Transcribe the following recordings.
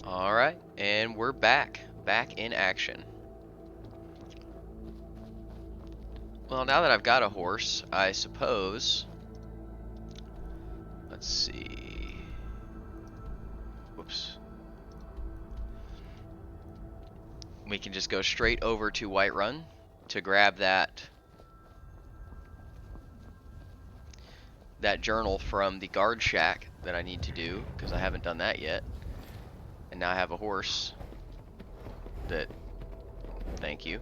Alright, and we're back. Back in action. Well, now that I've got a horse, I suppose... Let's see... Whoops. We can just go straight over to Whiterun to grab that journal from the guard shack that I need to do, because I haven't done that yet. And now I have a horse that... Thank you.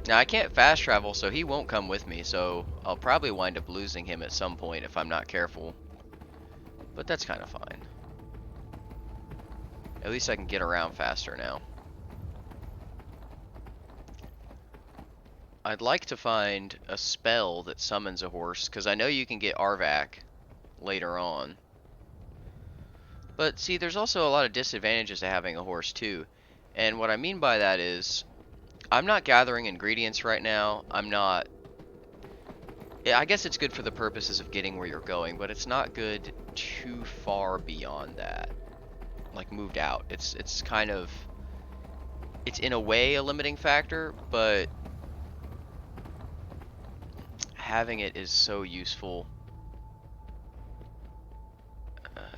Now I can't fast travel, so he won't come with me, so I'll probably wind up losing him at some point if I'm not careful. But that's kind of fine. At least I can get around faster now. I'd like to find a spell that summons a horse, because I know you can get Arvak later on. But see, there's also a lot of disadvantages to having a horse too. And what I mean by that is, I'm not gathering ingredients right now. I guess it's good for the purposes of getting where you're going, but it's not good too far beyond that. Like, moved out. It's kind of... It's in a way a limiting factor, but... having it is so useful.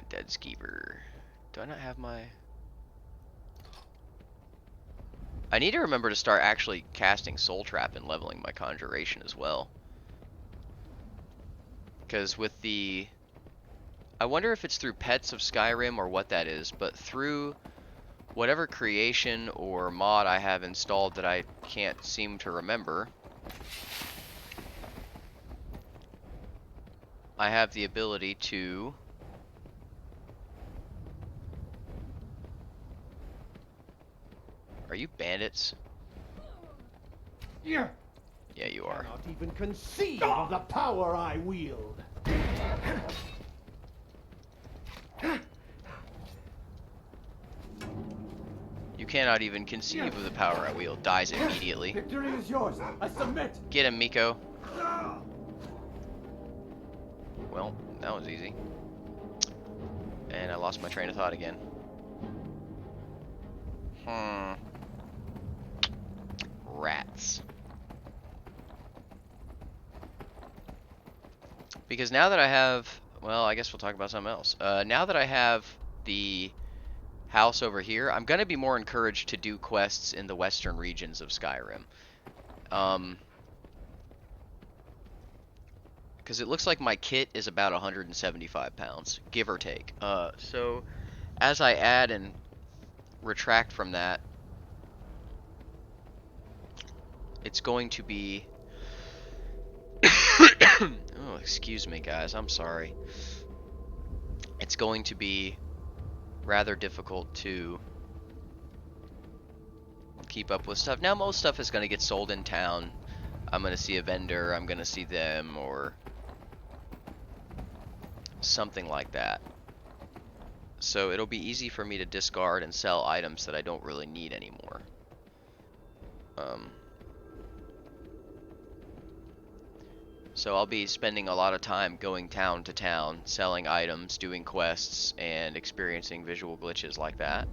Dead Skeever. Do I not have my... I need to remember to start actually casting Soul Trap and leveling my Conjuration as well. Because with the... I wonder if it's through Pets of Skyrim or what that is, but through whatever creation or mod I have installed that I can't seem to remember, I have the ability to... Are you bandits? Yeah. Yeah, you are. Cannot even conceive of the power I wield. You cannot even conceive of the power I wield. Dies immediately. Victory is yours. I submit. Get him, Miko. Well, that was easy. And I lost my train of thought again. Rats. Because now that I have... Well, I guess we'll talk about something else. Now that I have the house over here, I'm going to be more encouraged to do quests in the western regions of Skyrim. Because it looks like my kit is about 175 pounds, give or take. So, as I add and retract from that, it's going to be... Oh, excuse me, guys. I'm sorry. It's going to be rather difficult to keep up with stuff. Now, most stuff is going to get sold in town. I'm going to see a vendor. I'm going to see them, or something like that. So it'll be easy for me to discard and sell items that I don't really need anymore. So I'll be spending a lot of time going town to town, selling items, doing quests, and experiencing visual glitches like that.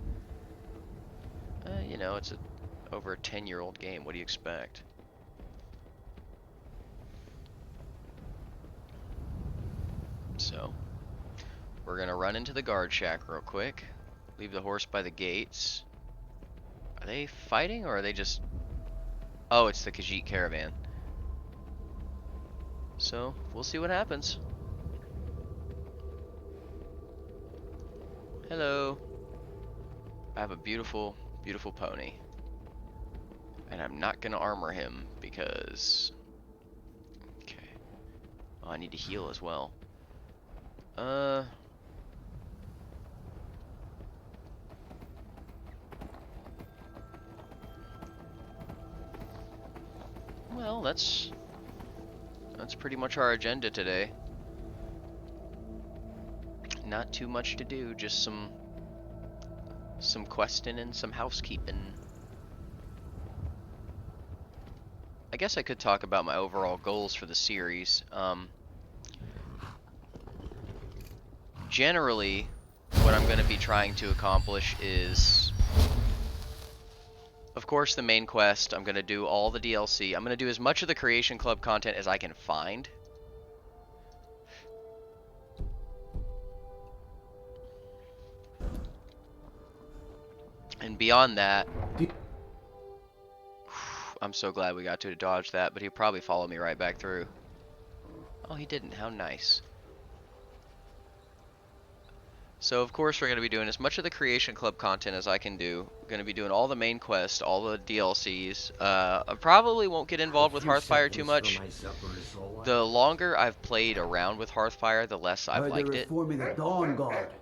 You know, it's over a 10-year-old game. What do you expect? So, we're gonna run into the guard shack real quick. Leave the horse by the gates. Are they fighting, or are they just... Oh, it's the Khajiit caravan. So, we'll see what happens. Hello. I have a beautiful, beautiful pony. And I'm not gonna armor him because... Okay. Oh, I need to heal as well. Well, that's pretty much our agenda today. Not too much to do, just some questing and some housekeeping. I guess I could talk about my overall goals for the series. Generally, what I'm going to be trying to accomplish is, of course, the main quest. I'm going to do all the DLC. I'm going to do as much of the Creation Club content as I can find. And beyond that, I'm so glad we got to dodge that, but he'll probably follow me right back through. Oh, he didn't. How nice. So, of course, we're going to be doing as much of the Creation Club content as I can do. We're going to be doing all the main quests, all the DLCs. I probably won't get involved with Hearthfire too much. The longer I've played around with Hearthfire, the less I've liked it. They're forming a Dawn Guard.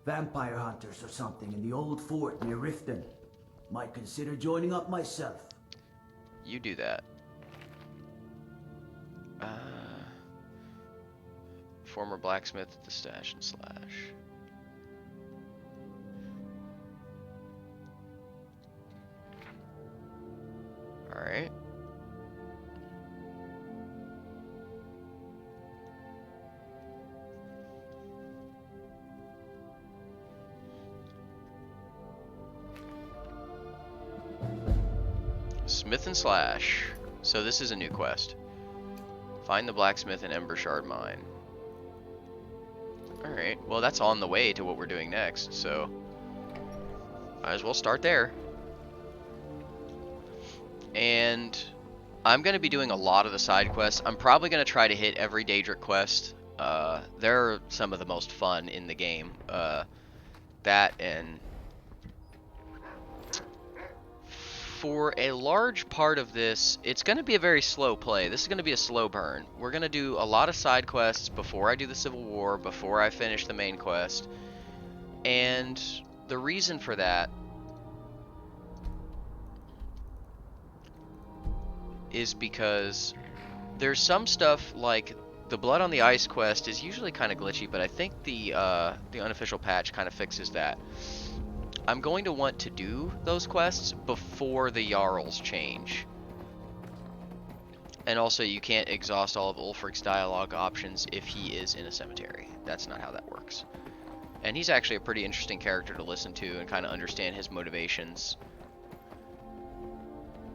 Vampire hunters or something in the old fort near Riften. Might consider joining up myself. You do that. Former blacksmith at the Stash and Slash. Alright. Smith and Slash. So this is a new quest. Find the blacksmith in Embershard Mine. Alright, well that's on the way to what we're doing next, so might as well start there. And I'm going to be doing a lot of the side quests. I'm probably going to try to hit every Daedric quest. They're some of the most fun in the game. That and for a large part of this, it's going to be a very slow play. This is going to be a slow burn. We're going to do a lot of side quests before I do the Civil War, before I finish the main quest. And the reason for that is because there's some stuff like the Blood on the Ice quest is usually kind of glitchy, but I think the unofficial patch kind of fixes that. I'm going to want to do those quests before the Jarls change. And also, you can't exhaust all of Ulfric's dialogue options if he is in a cemetery. That's not how that works. And he's actually a pretty interesting character to listen to and kind of understand his motivations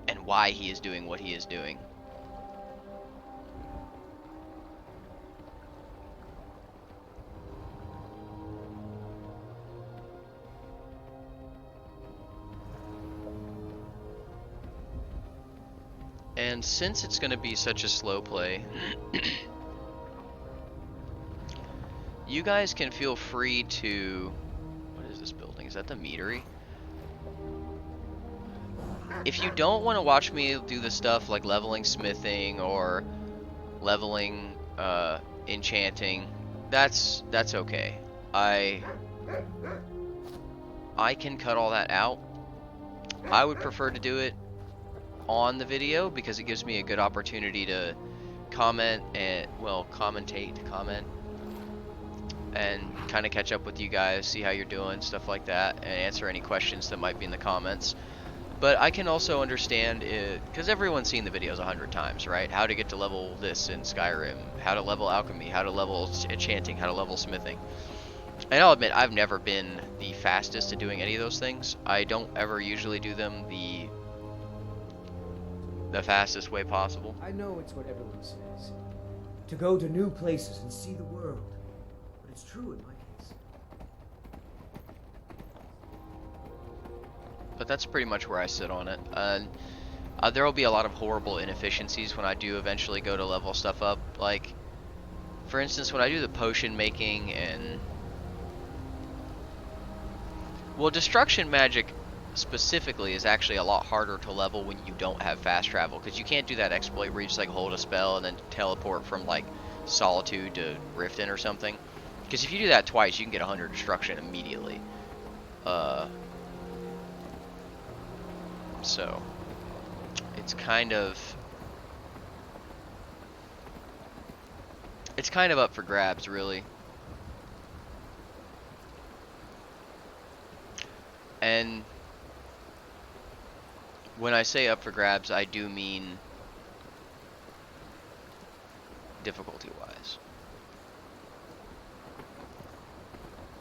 and why he is doing what he is doing. And since it's going to be such a slow play, you guys can feel free to... What is this building? Is that the meadery? If you don't want to watch me do the stuff like leveling smithing or leveling enchanting, that's okay. I can cut all that out. I would prefer to do it on the video because it gives me a good opportunity to comment and, well, comment and kind of catch up with you guys, see how you're doing, stuff like that, and answer any questions that might be in the comments. But I can also understand it, because everyone's seen the videos 100 times, right? How to get to level this in Skyrim, how to level alchemy, how to level enchanting, how to level smithing. And I'll admit, I've never been the fastest at doing any of those things. I don't ever usually do them the fastest way possible. I know it's what everyone says. To go to new places and see the world. But it's true in my case. But that's pretty much where I sit on it. There will be a lot of horrible inefficiencies when I do eventually go to level stuff up. Like, for instance, when I do the potion making and... Well, destruction magic specifically is actually a lot harder to level when you don't have fast travel, because you can't do that exploit where you just like hold a spell and then teleport from like Solitude to Riften or something, because if you do that twice you can get 100 destruction immediately. So it's kind of up for grabs, really. And when I say up for grabs, I do mean difficulty-wise.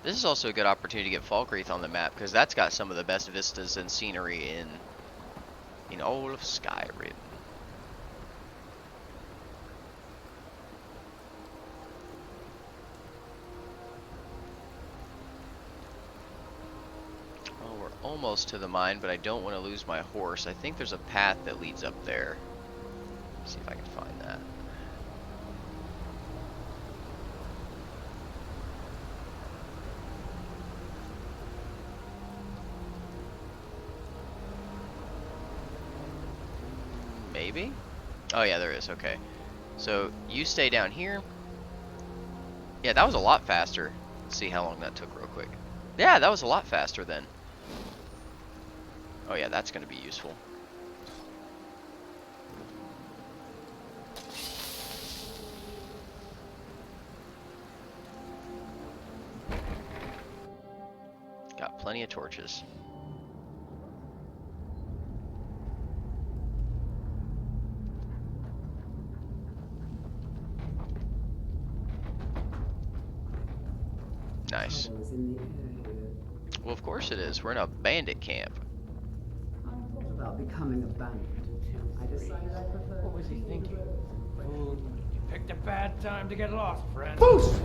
This is also a good opportunity to get Falkreath on the map, because that's got some of the best vistas and scenery in all of Skyrim. Well, we're almost to the mine, but I don't want to lose my horse. I think there's a path that leads up there. Let's see if I can find that. Maybe? Oh yeah, there is, okay. So, you stay down here. Yeah, that was a lot faster. Let's see how long that took real quick. Yeah, that was a lot faster then. Oh yeah, that's gonna be useful. Got plenty of torches. Nice. Trouble is in the air here. Well, of course it is. We're in a bandit camp. I thought about becoming a bandit. I decided I preferred. What was he thinking? Fool, you picked a bad time to get lost, friend. Boost!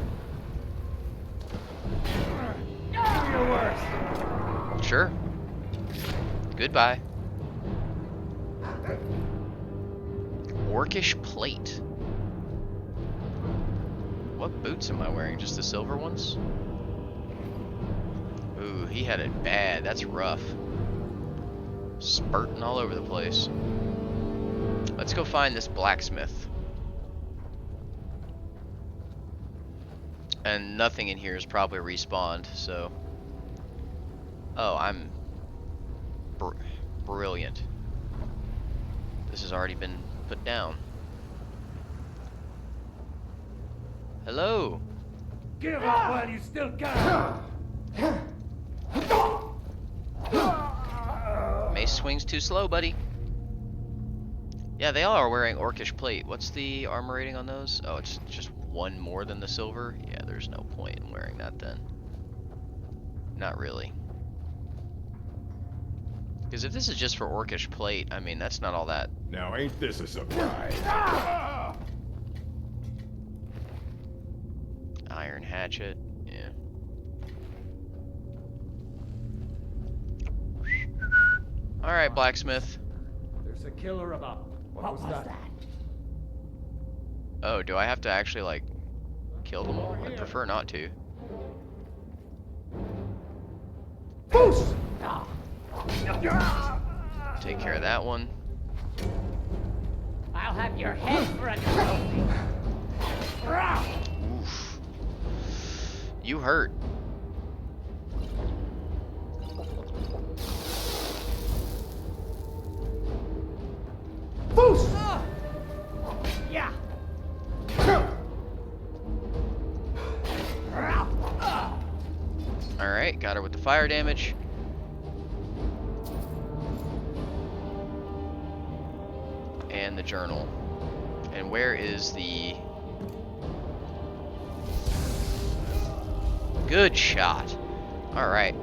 Do your worst. Sure. Goodbye. Orcish plate. What boots am I wearing? Just the silver ones? Ooh, he had it bad. That's rough. Spurting all over the place. Let's go find this blacksmith. And nothing in here is probably respawned, so... Oh, I'm... brilliant. This has already been put down. Hello! Give up while you still can. Mace swings too slow, buddy. Yeah, they all are wearing Orcish plate. What's the armor rating on those? Oh, it's just one more than the silver? Yeah, there's no point in wearing that then. Not really. Because if this is just for Orcish plate, I mean, that's not all that. Now ain't this a surprise? Iron hatchet, yeah. Alright, blacksmith. There's a killer about. What was that? Oh, do I have to actually, like, kill them all? I prefer not to. Boost! Take care of that one. I'll have your head for a trophy. Oof. You hurt. Boost! Yeah. Alright, got her with the fire damage. And the journal. And where is the... Good shot. Alright.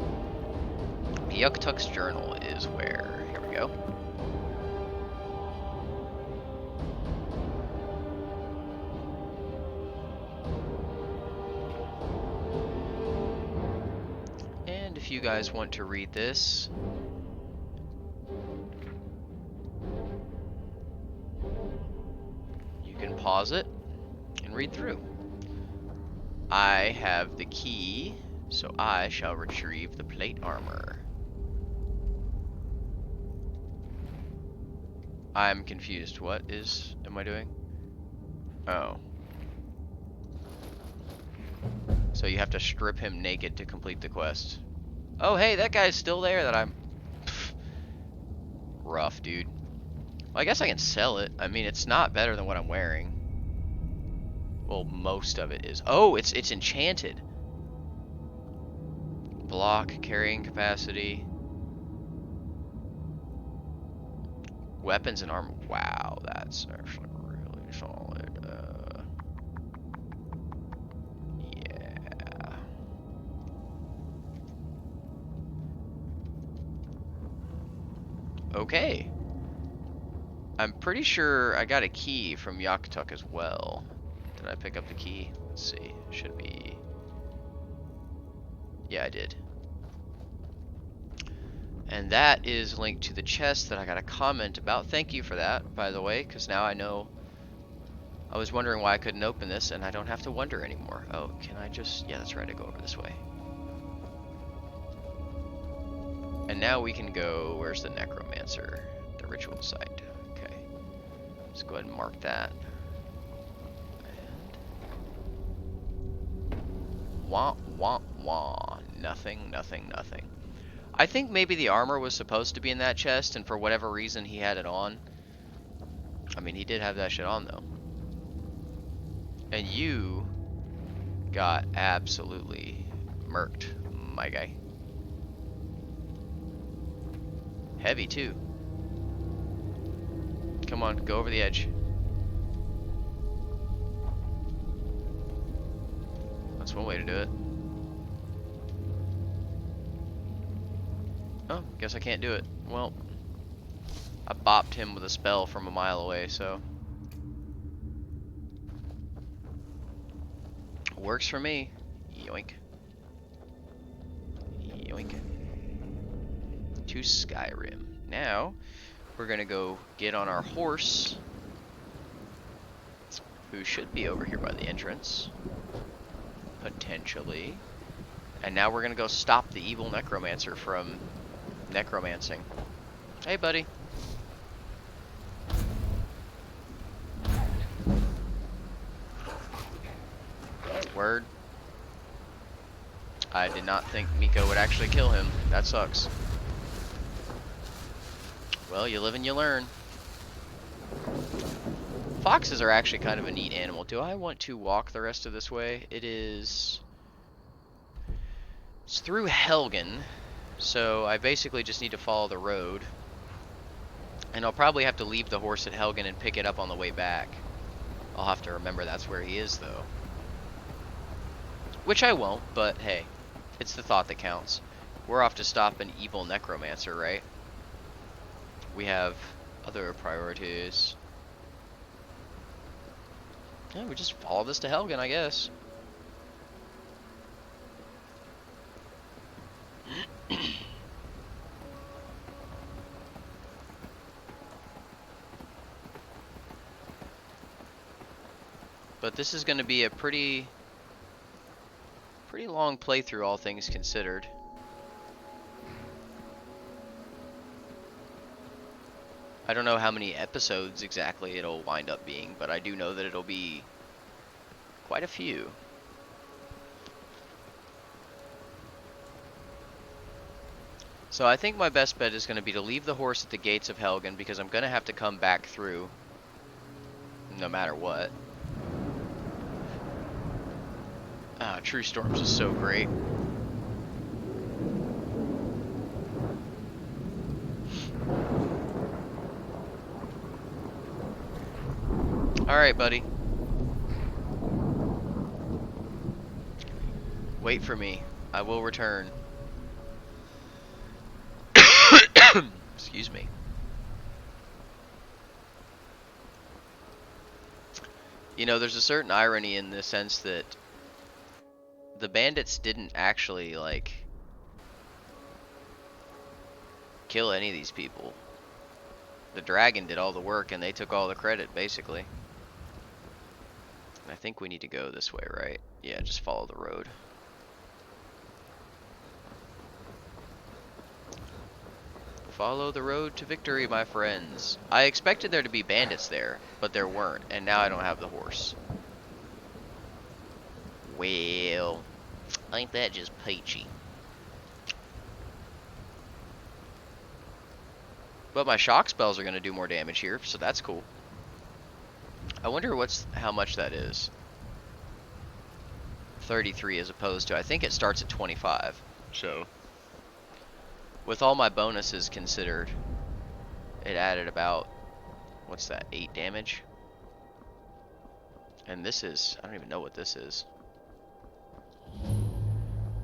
Yuktuk's journal is where? Here we go. And if you guys want to read this, you can pause it and read through. I have the key, so I shall retrieve the plate armor. I'm confused. What am I doing? Oh. So you have to strip him naked to complete the quest. Oh, hey, that guy's still there that I'm... Pff, rough, dude. Well, I guess I can sell it. I mean, it's not better than what I'm wearing. Well, most of it is. Oh, it's enchanted. Block, carrying capacity. Weapons and armor. Wow, that's actually really solid. Yeah. Okay. I'm pretty sure I got a key from Yaktuk as well. Did I pick up the key? Let's see. Should be... Yeah, I did. And that is linked to the chest that I got a comment about. Thank you for that, by the way, because now I know. I was wondering why I couldn't open this, and I don't have to wonder anymore. Oh, can I just... Yeah, that's right, I go over this way. And now we can go... Where's the necromancer? The ritual site. Okay. Let's go ahead and mark that. And... Wah, wah, wah. Nothing, nothing, nothing. I think maybe the armor was supposed to be in that chest, and for whatever reason he had it on. I mean, he did have that shit on, though. And you got absolutely murked, my guy. Heavy, too. Come on, go over the edge. That's one way to do it. Oh, guess I can't do it. Well, I bopped him with a spell from a mile away, so... Works for me. Yoink. Yoink. To Skyrim. Now, we're gonna go get on our horse, who should be over here by the entrance. Potentially. And now we're gonna go stop the evil necromancer from necromancing. Hey, buddy. Word. I did not think Miko would actually kill him. That sucks. Well, you live and you learn. Foxes are actually kind of a neat animal. Do I want to walk the rest of this way? It's through Helgen, so I basically just need to follow the road. And I'll probably have to leave the horse at Helgen and pick it up on the way back. I'll have to remember that's where he is, though. Which I won't, but hey, it's the thought that counts. We're off to stop an evil necromancer, right? We have other priorities. Yeah, we just follow this to Helgen, I guess. But this is going to be a pretty long playthrough, all things considered. I don't know how many episodes exactly it'll wind up being, but I do know that it'll be quite a few. So I think my best bet is going to be to leave the horse at the gates of Helgen, because I'm going to have to come back through no matter what. Ah, True Storms is so great. Alright, buddy. Wait for me. I will return. Excuse me. You know, there's a certain irony in the sense that the bandits didn't actually, like, kill any of these people. The dragon did all the work and they took all the credit, basically. I think we need to go this way, right? Yeah, just follow the road. Follow the road to victory, my friends. I expected there to be bandits there, but there weren't, and now I don't have the horse. Well, ain't that just peachy? But my shock spells are going to do more damage here, so that's cool. I wonder how much that is. 33 as opposed to, I think it starts at 25. So, with all my bonuses considered, it added about, what's that, 8 damage? And this is, I don't even know what this is.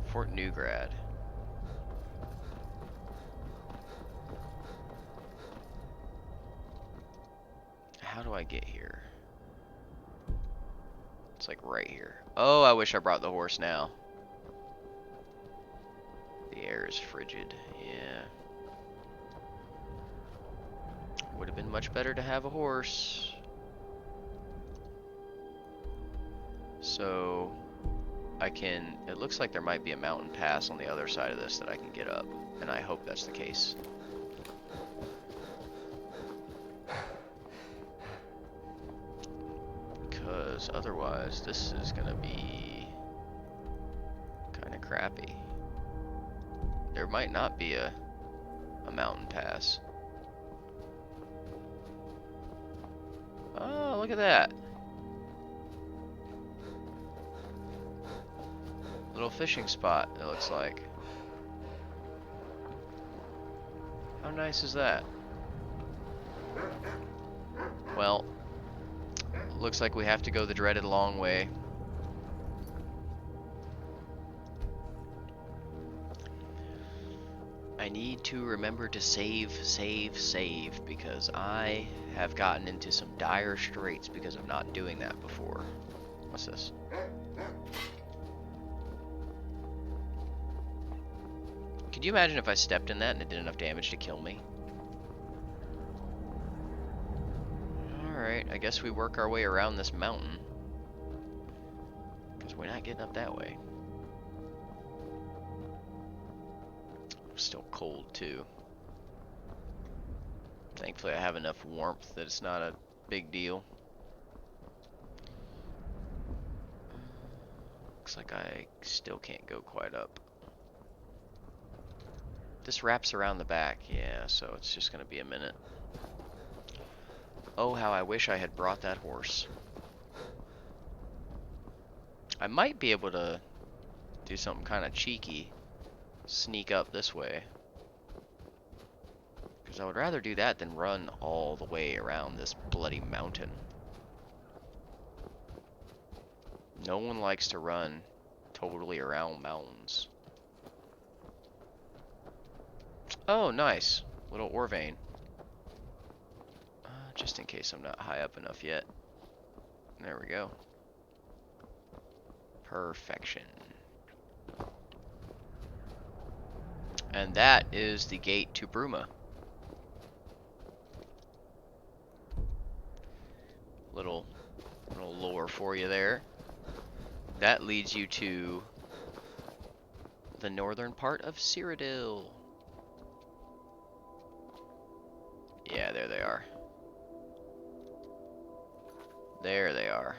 Fort Newgrad. how do I get here? It's like right here. Oh, I wish I brought the horse now. The air is frigid. Yeah. Would have been much better to have a horse. So I can, it looks like there might be a mountain pass on the other side of this that I can get up, and I hope that's the case. Because otherwise this is gonna be kind of crappy. There might not be a mountain pass. Oh, look at that. Little fishing spot, it looks like. How nice is that? Well, looks like we have to go the dreaded long way. I need to remember to save, because I have gotten into some dire straits because of not doing that before. What's this? Could you imagine if I stepped in that and it did enough damage to kill me? Alright, I guess we work our way around this mountain. Because we're not getting up that way. Still cold too. Thankfully I have enough warmth that it's not a big deal. Looks like I still can't go quite up. This wraps around the back, yeah, so it's just gonna be a minute. Oh, how I wish I had brought that horse. I might be able to do something kind of cheeky. Sneak up this way. Because I would rather do that than run all the way around this bloody mountain. No one likes to run totally around mountains. Oh, nice. Little ore vein. Just in case I'm not high up enough yet. There we go. Perfection. And that is the gate to Bruma. Little lore for you there. That leads you to the northern part of Cyrodiil. Yeah, there they are. There they are.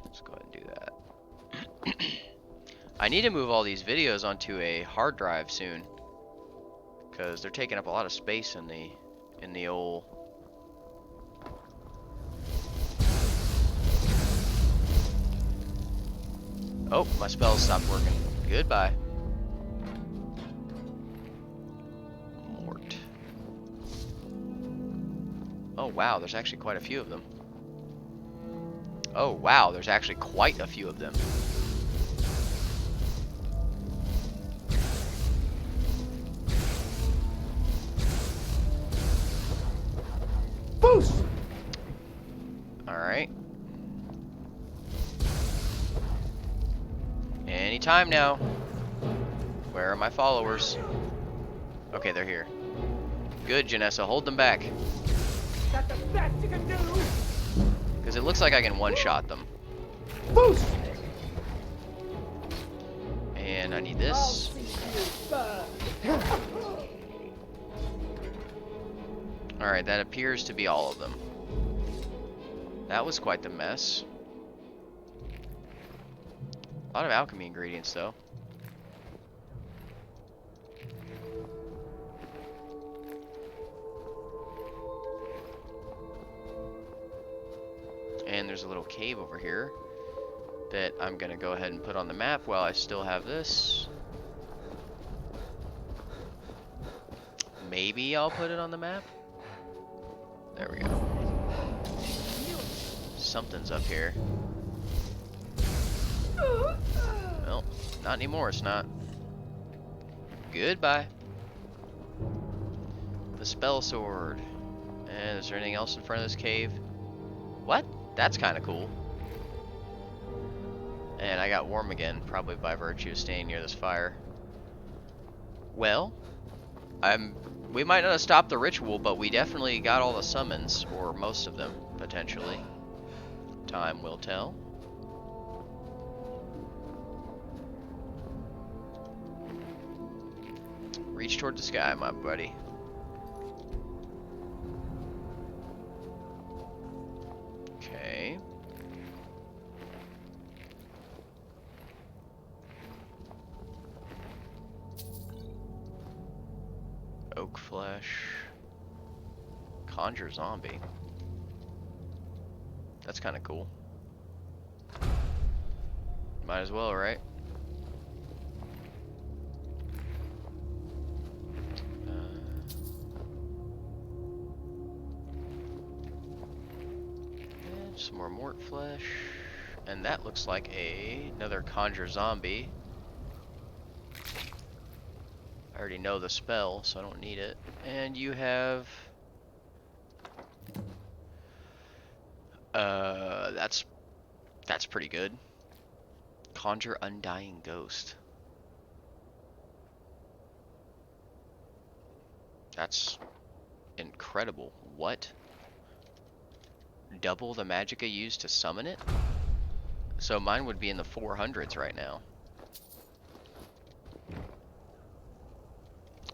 Let's go ahead and do that. I need to move all these videos onto a hard drive soon, because they're taking up a lot of space in the old. Oh, my spells stopped working. Goodbye. Mort. Oh wow, there's actually quite a few of them. Oh wow, there's actually quite a few of them. Boost! Alright. Anytime now. Where are my followers? Okay, they're here. Good, Janessa, hold them back. That's the best you can do! Because it looks like I can one-shot them. Boost! And I need this. Alright, that appears to be all of them. That was quite the mess. A lot of alchemy ingredients, though. And there's a little cave over here that I'm gonna go ahead and put on the map while I still have this. Maybe I'll put it on the map. There we go. Something's up here. Well, not anymore, it's not. Goodbye. The spell sword. And is there anything else in front of this cave? What? That's kind of cool. And I got warm again, probably by virtue of staying near this fire. Well, we might not have stopped the ritual, but we definitely got all the summons, or most of them, potentially. Time will tell. Reach toward the sky, my buddy. Okay. Oak flesh. Conjure zombie. That's kind of cool. Might as well, right? And some more mort flesh. And that looks like another conjure zombie. I already know the spell, so I don't need it. And you have... that's pretty good. Conjure Undying Ghost. That's incredible. What? Double the magicka used to summon it? So mine would be in the 400s right now.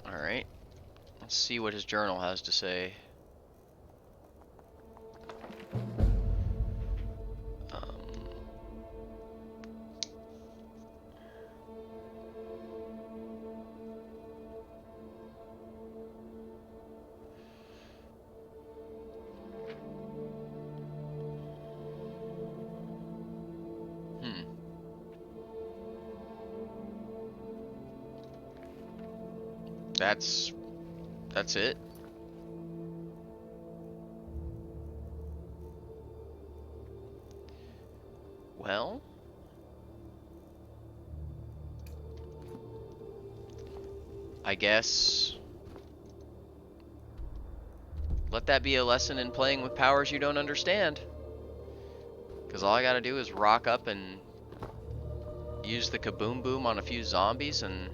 Alright. Let's see what his journal has to say. That's it. Well, I guess let that be a lesson in playing with powers you don't understand. Because all I gotta do is rock up and use the kaboom boom on a few zombies, and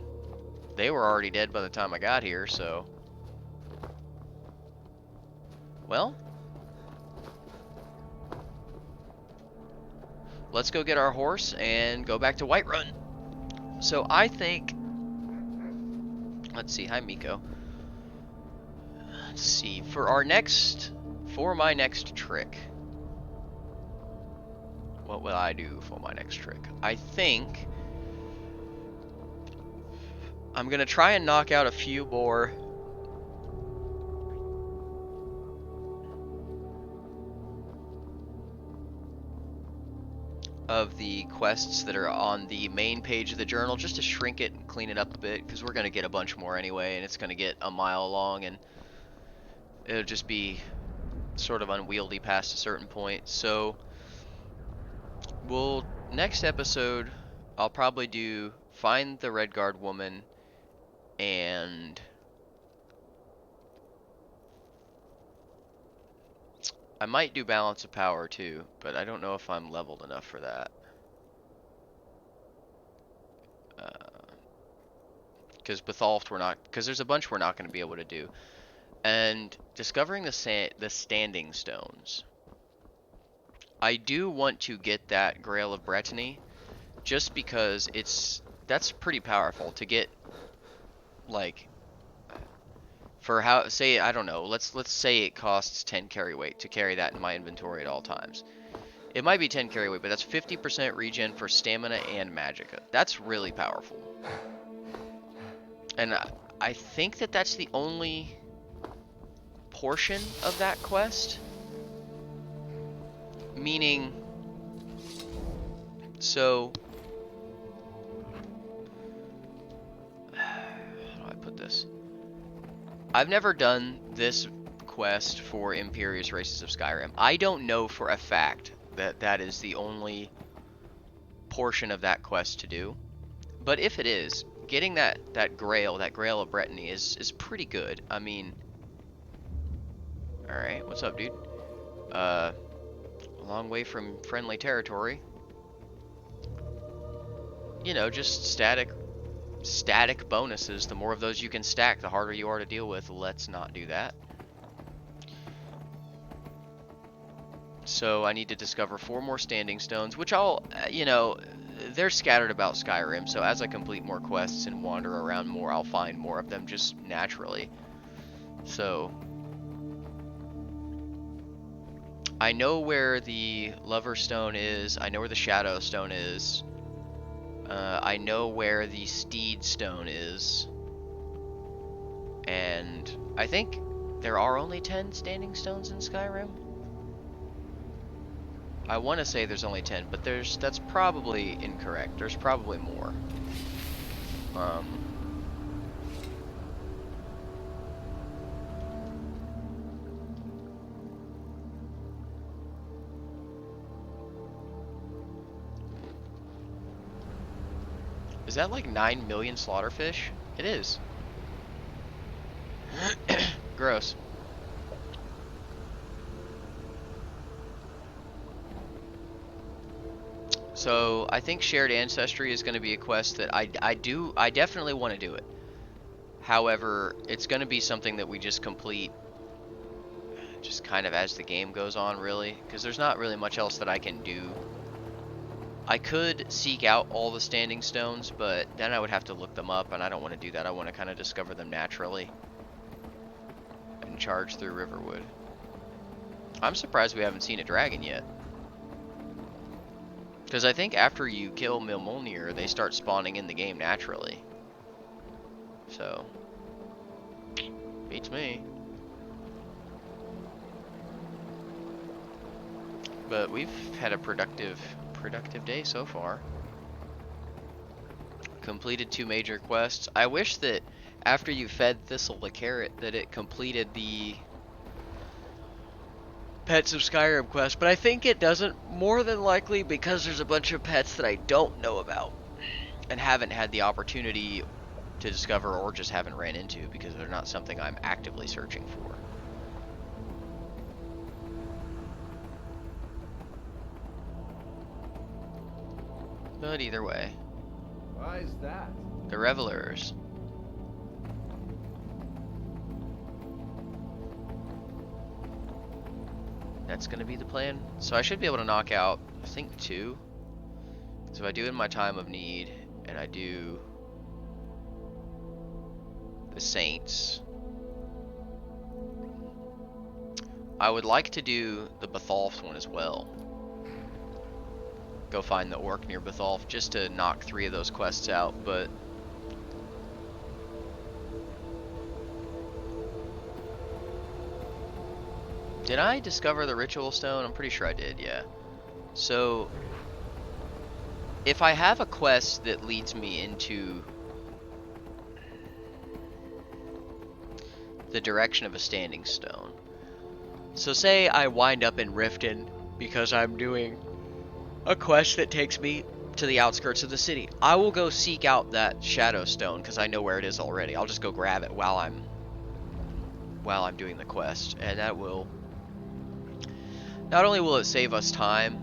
they were already dead by the time I got here, so... Well, let's go get our horse and go back to Whiterun. So I think... Let's see, hi Miko. Let's see, for my next trick... What will I do for my next trick? I think... I'm gonna try and knock out a few more... of the quests that are on the main page of the journal, just to shrink it and clean it up a bit, because we're going to get a bunch more anyway, and it's going to get a mile long, and it'll just be sort of unwieldy past a certain point. So next episode I'll probably do find the Redguard woman, and I might do Balance of Power too, but I don't know if I'm leveled enough for that. Because Bethalft because there's a bunch we're not going to be able to do. And discovering the standing stones. I do want to get that Grail of Brittany, just because that's pretty powerful to get, like... For how, say, I don't know, let's say it costs 10 carry weight to carry that in my inventory at all times. It might be 10 carry weight, but that's 50% regen for stamina and magicka. That's really powerful. And I think that's the only portion of that quest. Meaning, so... How do I put this? I've never done this quest for Imperious Races of Skyrim. I don't know for a fact that is the only portion of that quest to do. But if it is, getting that Grail of Brittany is pretty good. I mean, Alright, what's up, dude? A long way from friendly territory. You know, just static bonuses. The more of those you can stack, the harder you are to deal with. Let's not do that. So I need to discover 4 more standing stones, which I'll, you know, they're scattered about Skyrim, so as I complete more quests and wander around more, I'll find more of them just naturally. So I know where the Lover Stone is, I know where the Shadow Stone is, I know where the Steed Stone is, and I think there are only 10 standing stones in Skyrim. I want to say there's only 10, but that's probably incorrect. There's probably more. Is that like 9 million slaughterfish? It is. Gross. So I think shared ancestry is going to be a quest that I definitely want to do it. However, it's going to be something that we just complete just kind of as the game goes on, really, because there's not really much else that I can do. I could seek out all the standing stones, but then I would have to look them up, and I don't want to do that. I want to kind of discover them naturally and charge through Riverwood. I'm surprised we haven't seen a dragon yet. Because I think after you kill Milmolnir, they start spawning in the game naturally. So, beats me. But we've had a productive day so far. Completed 2 major quests. I wish that after you fed Thistle the carrot that it completed the Pets of Skyrim quest, but I think it doesn't, more than likely because there's a bunch of pets that I don't know about and haven't had the opportunity to discover or just haven't ran into because they're not something I'm actively searching for. But either way. Why is that? The Revelers. That's going to be the plan. So I should be able to knock out, I think, 2. So if I do in my time of need, and I do the Saints, I would like to do the Bethalf one as well. Go find the orc near Bethalf just to knock 3 of those quests out, but did I discover the ritual stone? I'm pretty sure I did, yeah. So if I have a quest that leads me into the direction of a standing stone. So say I wind up in Riften because I'm doing a quest that takes me to the outskirts of the city. I will go seek out that shadow stone because I know where it is already. I'll just go grab it while I'm doing the quest, and that will not only will it save us time,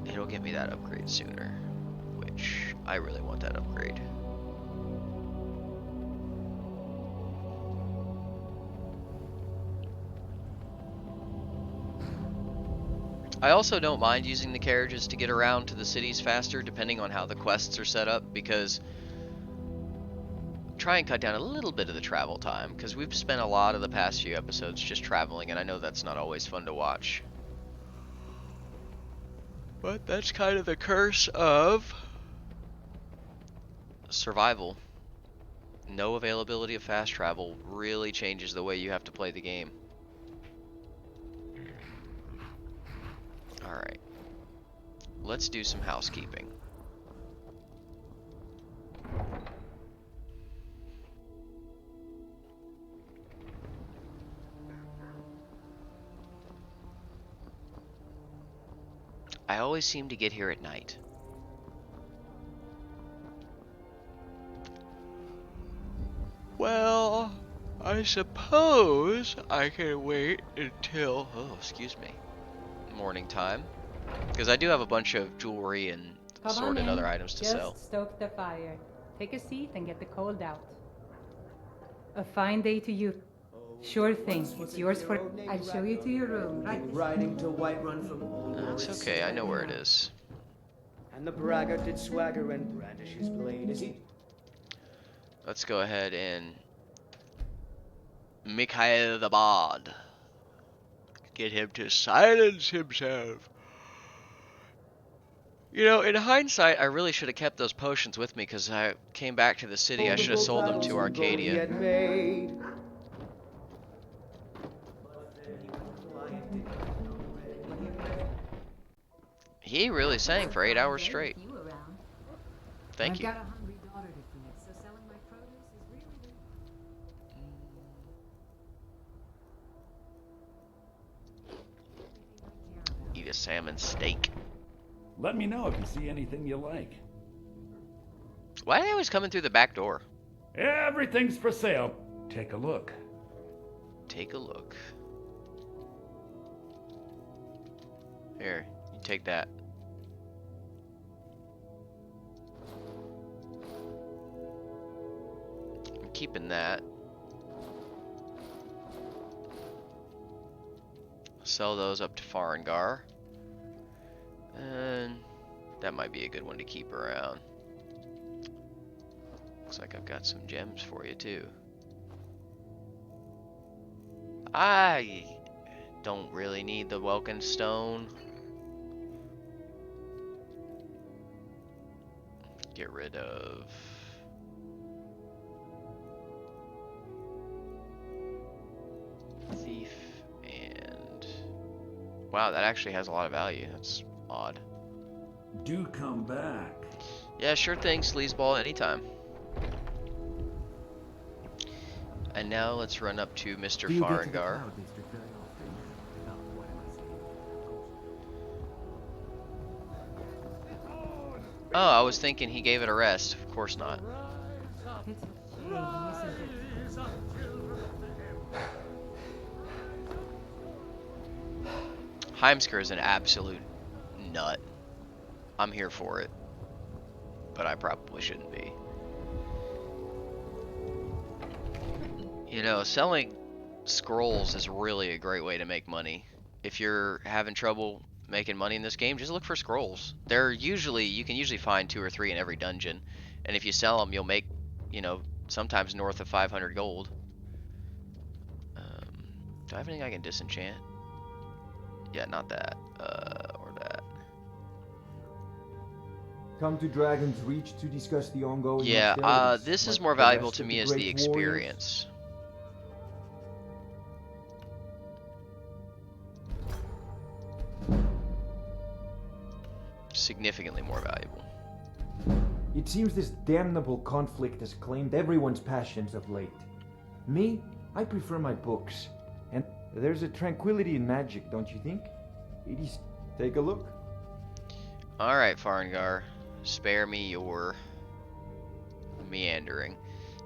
it'll get me that upgrade sooner, which I really want that upgrade. I also don't mind using the carriages to get around to the cities faster, depending on how the quests are set up, because try and cut down a little bit of the travel time, because we've spent a lot of the past few episodes just traveling, and I know that's not always fun to watch. But that's kind of the curse of survival. No availability of fast travel really changes the way you have to play the game. Alright. Let's do some housekeeping. I always seem to get here at night. Well, I I suppose I can wait until, oh, excuse me, morning time. Because I do have a bunch of jewelry and Come on assorted in. other items to Just sell. stoke the fire. Take a seat and get the cold out. A fine day to you. Sure thing. It's yours for... I'll show you to your room, right? Riding to Whiterun from old That's Norris. okay, I know where it is. And the braggart did swagger and brandish his blade as he... Let's go ahead and Mikhail the Bard. Get him to silence himself. You know, in hindsight, I really should have kept those potions with me because I came back to the city. I should have sold them to Arcadia. He really sang for 8 hours straight. Thank you. I've got a hungry daughter to feed, so selling my produce is really Eat a salmon steak. Let me know if you see anything you like. Why are they always coming through the back door? Everything's for sale. Take a look. Take a look. Here, you take that. I'm keeping that. Sell those up to Farengar. And that might be a good one to keep around. Looks like I've got some gems for you too. I don't really need the Welkin Stone. Get rid of Thief and wow, that actually has a lot of value. That's odd. Do come back. Yeah, sure thing, sleazeball, anytime. And now let's run up to Mr. Farengar. Oh, I was thinking he gave it a rest. Of course not. It's a shame, isn't it? Heimsker is an absolute nut. I'm here for it. But I probably shouldn't be. You know, selling scrolls is really a great way to make money. If you're having trouble making money in this game, just look for scrolls. They're usually, you can usually find 2 or 3 in every dungeon. And if you sell them, you'll make, you know, sometimes north of 500 gold. Do I have anything I can disenchant? Yeah, not that. Or that. Come to Dragon's Reach to discuss the ongoing Yeah, hostilities, this is like more the valuable rest to of me the as the great warriors. experience. Significantly more valuable. It seems this damnable conflict has claimed everyone's passions of late. Me, I prefer my books. And there's a tranquility in magic, don't you think? It is. Take a look. Alright, Farengar. Spare me your meandering.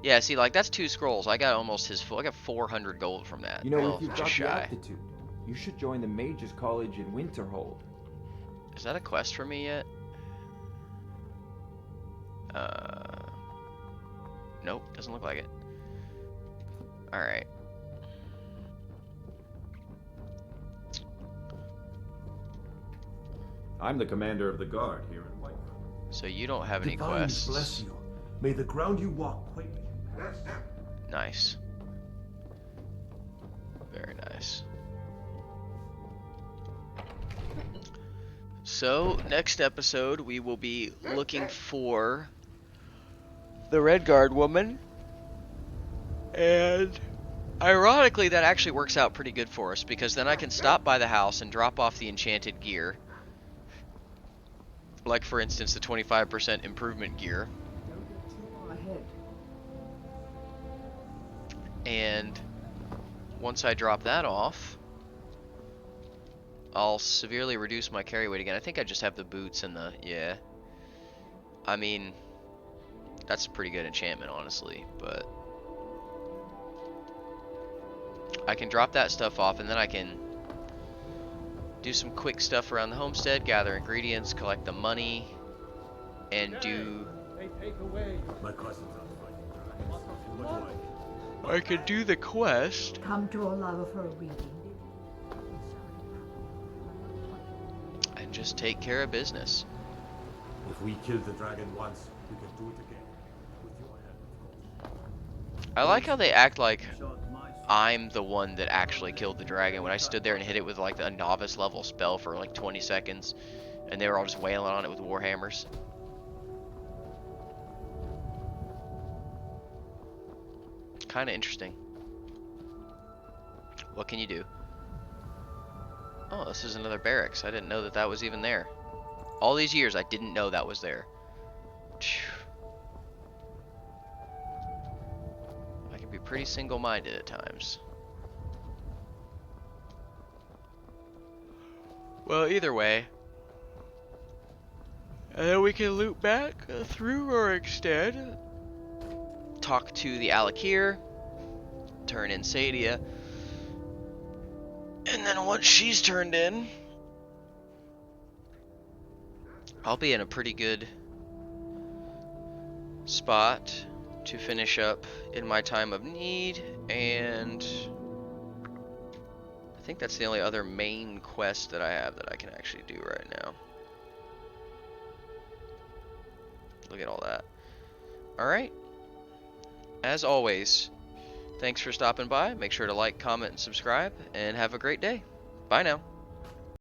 Yeah, see, like, that's 2 scrolls. I got almost his full. I got 400 gold from that. You know, Well, if you've got just the shy. aptitude, you should join the Mages College in Winterhold. Is that a quest for me yet? Nope, doesn't look like it. Alright. I'm the commander of the guard here in Whiterun. So you don't have any Divines quests. bless you. May the ground you walk quake. Nice. Very nice. So, next episode, we will be looking for the Redguard woman. And ironically, that actually works out pretty good for us, because then I can stop by the house and drop off the enchanted gear. Like, for instance, the 25% improvement gear. Don't get too far ahead. And once I drop that off, I'll severely reduce my carry weight again. I think I just have the boots and the, yeah. I mean, that's a pretty good enchantment, honestly, but I can drop that stuff off, and then I can do some quick stuff around the homestead, gather ingredients, collect the money, and do... My cousins are fighting dragons. I could do the quest. Come to Olava for a reading. And just take care of business. If we kill the dragon once, we can do it again. With your help, of course. I like how they act like I'm the one that actually killed the dragon when I stood there and hit it with like a novice level spell for like 20 seconds, and they were all just wailing on it with warhammers. Kind of interesting. What can you do? Oh, this is another barracks. I didn't know that that was even there. All these years, I didn't know that was there. Phew. I can be pretty single-minded at times. Well, either way. And then we can loop back through Rorikstead. Talk to the Alakir. Turn in Sadia. And then once she's turned in, I'll be in a pretty good spot to finish up in my time of need, and I think that's the only other main quest that I have that I can actually do right now. Look at all that. Alright. As always, thanks for stopping by. Make sure to like, comment, and subscribe, and have a great day. Bye now.